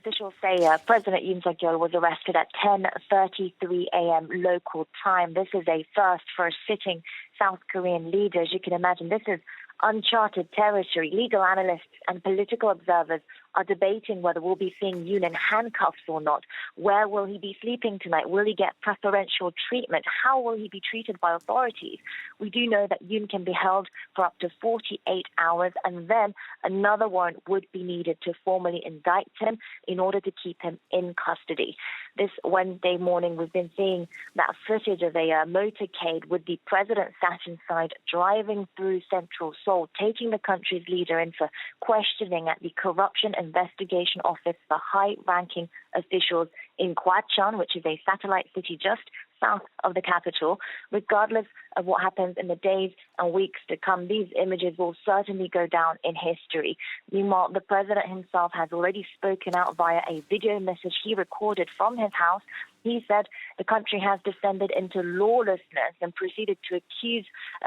officials say President Yoon Suk Yeol was arrested at 10:33 a.m. local time. This is a first for a sitting South Korean leader. As you can imagine, this is uncharted territory. Legal analysts and political observers are debating whether we'll be seeing Yoon in handcuffs or not. Where will he be sleeping tonight? Will he get preferential treatment? How will he be treated by authorities? We do know that Yoon can be held for up to 48 hours, and then another warrant would be needed to formally indict him in order to keep him in custody. This Wednesday morning, we've been seeing that footage of a motorcade with the president sat inside, driving through central Seoul, taking the country's leader in for questioning at the Corruption Investigation Office for high-ranking officials in Gwacheon, which is a satellite city just south of the capital. Regardless of what happens in the days and weeks to come, these images will certainly go down in history. Meanwhile, the president himself has already spoken out via a video message he recorded from his house. He said the country has descended into lawlessness and proceeded to accuse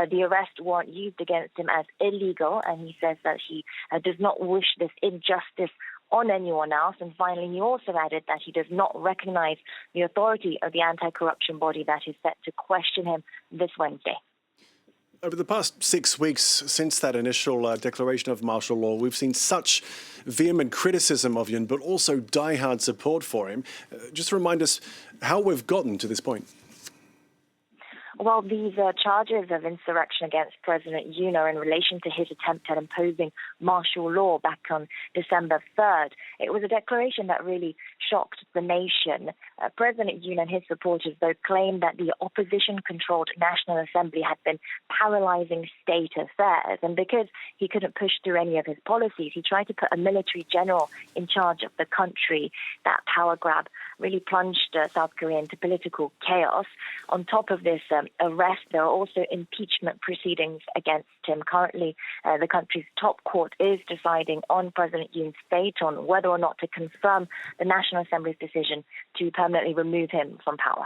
the arrest warrant used against him as illegal. And he says that he does not wish this injustice on anyone else. And finally, he also added that he does not recognize the authority of the anti-corruption body that is set to question him this Wednesday. Over the past 6 weeks since that initial declaration of martial law, we've seen such vehement criticism of Yoon, but also diehard support for him. Just remind us how we've gotten to this point. Well, these charges of insurrection against President Yoon are in relation to his attempt at imposing martial law back on December 3rd. It was a declaration that really shocked the nation. President Yoon and his supporters, though, claimed that the opposition-controlled National Assembly had been paralyzing state affairs. And because he couldn't push through any of his policies, he tried to put a military general in charge of the country. That power grab really plunged South Korea into political chaos. On top of this arrest, there are also impeachment proceedings against him. Currently, the country's top court is deciding on President Yoon's fate, on whether or not to confirm the National Assembly's decision to permanently remove him from power.